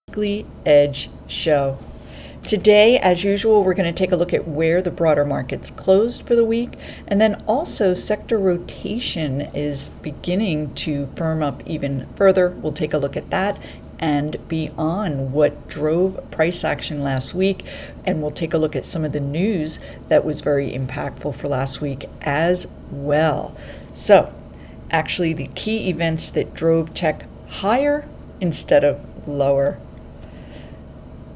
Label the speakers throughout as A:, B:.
A: Weekly Edge Show. Today, as usual, we're going to take a look at where the broader markets closed for the week, and then also sector rotation is beginning to firm up even further. We'll take a look at that and beyond what drove price action last week, and we'll take a look at some of the news that was very impactful for last week as well. So, actually, the key events that drove tech higher instead of lower.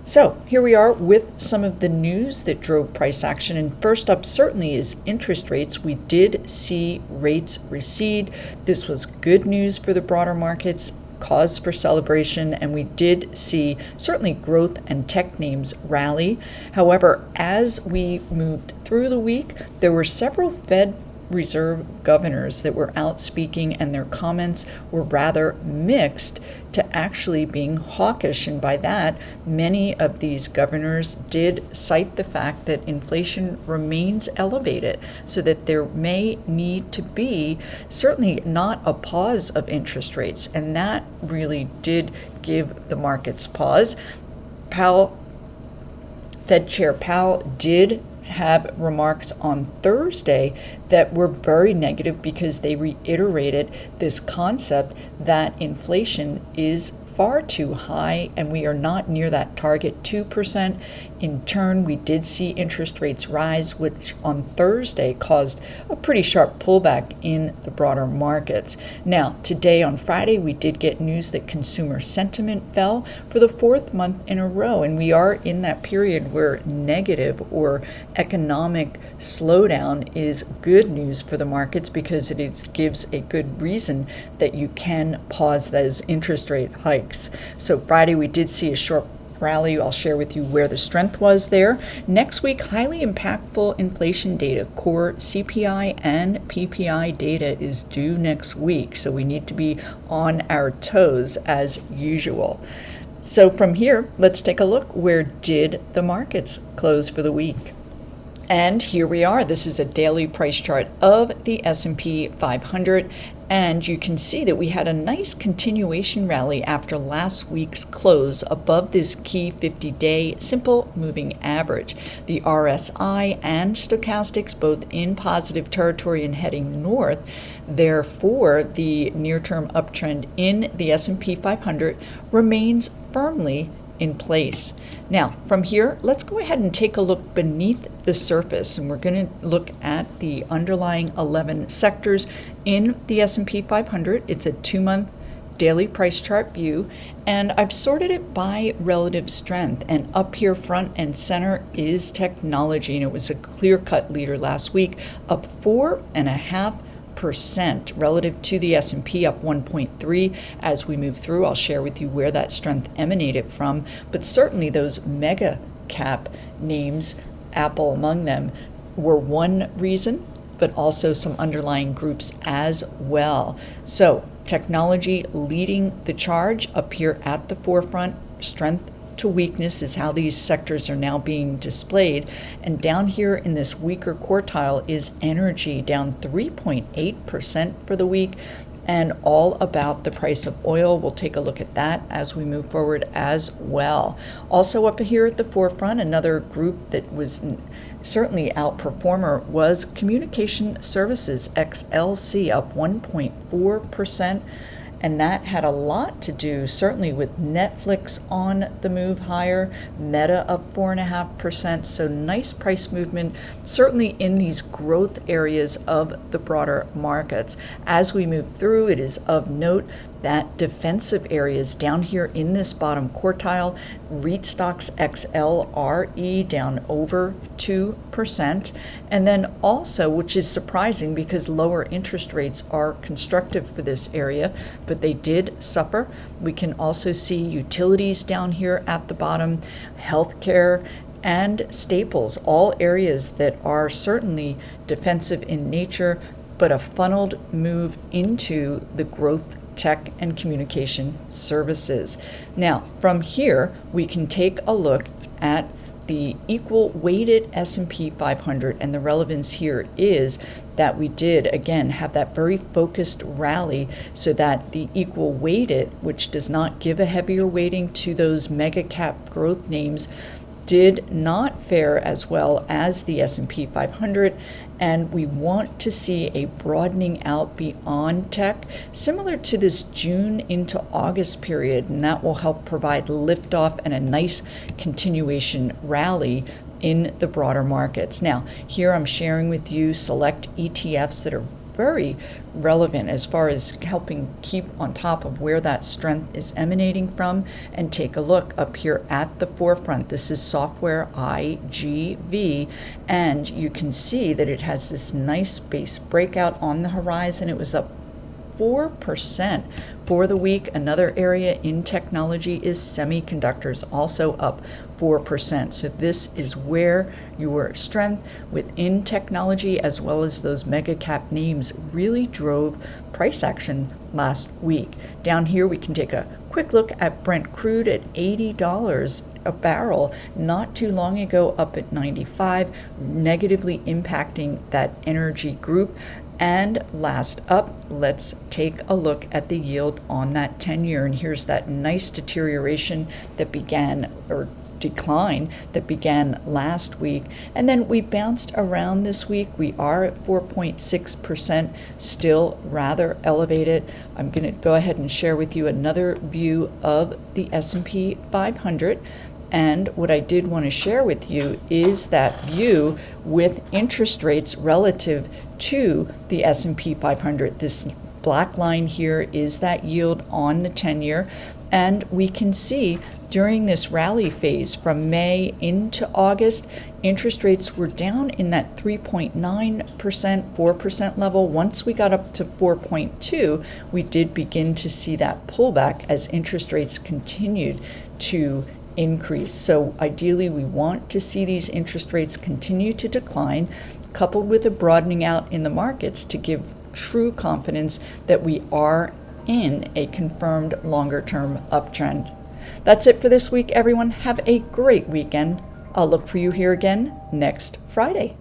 A: So here we are with some of the news that drove price action. And first up certainly is interest rates. We did see rates recede. This was good news for the broader markets, cause for celebration, and we did see certainly growth and tech names rally. However, as we moved through the week, there were several Fed Reserve governors that were out speaking, and their comments were rather mixed to actually being hawkish. And by that, many of these governors did cite the fact that inflation remains elevated, so that there may need to be certainly not a pause of interest rates. And that really did give the markets pause. Fed Chair Powell did have remarks on Thursday that were very negative because they reiterated this concept that inflation is far too high and we are not near that target 2%. In turn, we did see interest rates rise, which on Thursday caused a pretty sharp pullback in the broader markets. Now, today on Friday, we did get news that consumer sentiment fell for the fourth month in a row, and we are in that period where negative or economic slowdown is good news for the markets because it gives a good reason that you can pause those interest rate hikes. So Friday, we did see a short rally. I'll share with you where the strength was there. Next week, highly impactful inflation data, core CPI and PPI data is due next week. So we need to be on our toes as usual. So from here, let's take a look. Where did the markets close for the week? And here we are. This is a daily price chart of the S&P 500. And you can see that we had a nice continuation rally after last week's close above this key 50-day simple moving average. The RSI and stochastics both in positive territory and heading north. Therefore, the near-term uptrend in the S&P 500 remains firmly in place. Now, from here, let's go ahead and take a look beneath the surface, and we're going to look at the underlying 11 sectors in the S&P 500. It's a 2-month daily price chart view, and I've sorted it by relative strength. And up here front and center is technology, and it was a clear-cut leader last week, up 4.5% relative to the S&P, up 1.3. As we move through, I'll share with you where that strength emanated from, but certainly those mega cap names, Apple among them, were one reason, but also some underlying groups as well. So technology leading the charge up here at the forefront. Strength to weakness is how these sectors are now being displayed. And down here in this weaker quartile is energy, down 3.8% for the week, and all about the price of oil. We'll take a look at that as we move forward as well. Also up here at the forefront, another group that was certainly outperformer was communication services, XLC, up 1.4%. And that had a lot to do certainly with Netflix on the move higher, Meta up 4.5%. So nice price movement, certainly in these growth areas of the broader markets. As we move through, it is of note that defensive areas down here in this bottom quartile, REIT stocks XLRE down over 2%. And then also, which is surprising because lower interest rates are constructive for this area, but they did suffer. We can also see utilities down here at the bottom, healthcare, and staples, all areas that are certainly defensive in nature, but a funneled move into the growth tech and communication services. Now, from here, we can take a look at the equal weighted S&P 500, and the relevance here is that we did again have that very focused rally, so that the equal weighted, which does not give a heavier weighting to those mega cap growth names, did not fare as well as the S&P 500, and we want to see a broadening out beyond tech, similar to this June into August period, and that will help provide liftoff and a nice continuation rally in the broader markets. Now, here I'm sharing with you select ETFs that are very relevant as far as helping keep on top of where that strength is emanating from. And take a look up here at the forefront. This is software IGV, and you can see that it has this nice base breakout on the horizon. It was up 4% for the week. Another area in technology is semiconductors, also up 4%. So this is where your strength within technology, as well as those mega cap names, really drove price action last week. Down here, we can take a quick look at Brent crude at $80 a barrel not too long ago, up at 95, negatively impacting that energy group. And last up, let's take a look at the yield on that 10-year. And here's that nice deterioration that began, or decline that began last week, and then we bounced around this week. We are at 4.6%, still rather elevated. I'm going to go ahead and share with you another view of the S&P 500. And what I did want to share with you is that view with interest rates relative to the S&P 500. This black line here is that yield on the 10-year. And we can see during this rally phase from May into August, interest rates were down in that 3.9%, 4% level. Once we got up to 4.2, we did begin to see that pullback as interest rates continued to increase. So ideally, we want to see these interest rates continue to decline, coupled with a broadening out in the markets to give true confidence that we are in a confirmed longer-term uptrend. That's it for this week, everyone. Have a great weekend. I'll look for you here again next Friday.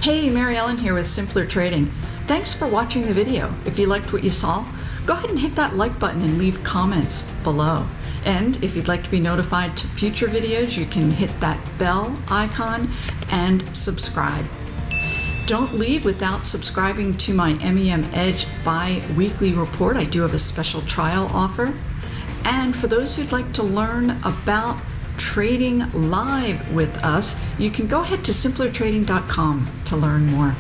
A: Hey, Mary Ellen here with Simpler Trading. Thanks for watching the video. If you liked what you saw, go ahead and hit that like button and leave comments below. And if you'd like to be notified to future videos, you can hit that bell icon and subscribe. Don't leave without subscribing to my MEM Edge bi-weekly report. I do have a special trial offer. And for those who'd like to learn about trading live with us, you can go ahead to simplertrading.com to learn more.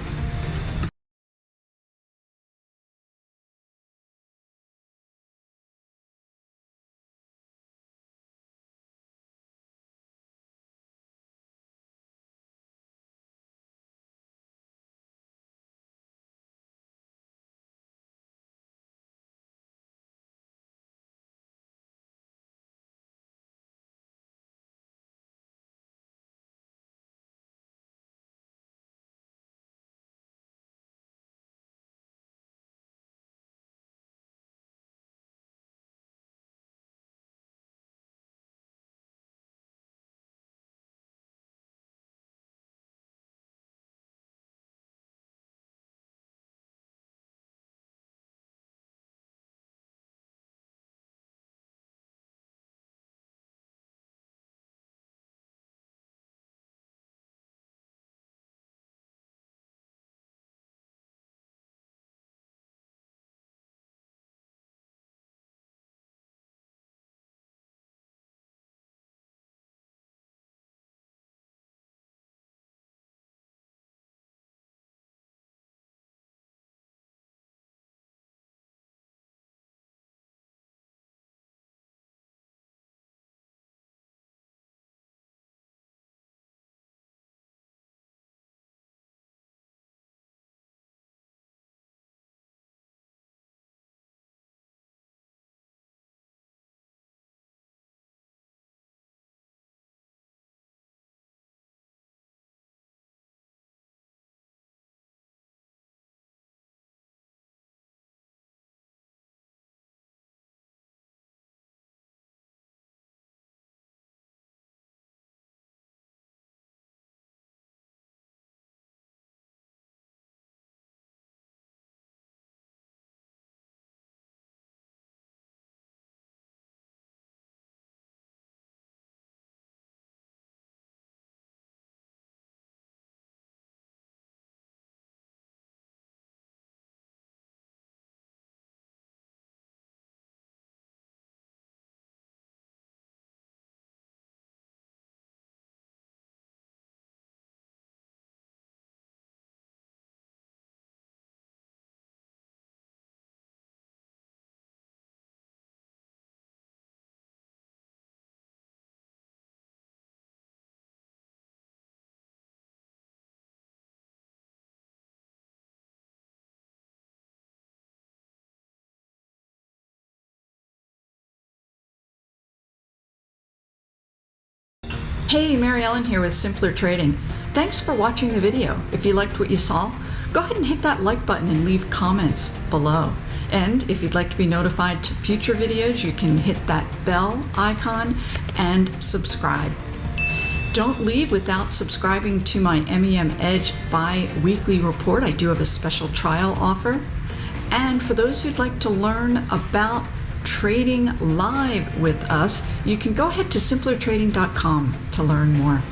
A: Hey, Mary Ellen here with Simpler Trading. Thanks for watching the video. If you liked what you saw, go ahead and hit that like button and leave comments below. And if you'd like to be notified to future videos, you can hit that bell icon and subscribe. Don't leave without subscribing to my MEM Edge bi-weekly report. I do have a special trial offer. And for those who'd like to learn about trading live with us, you can go ahead to simplertrading.com to learn more.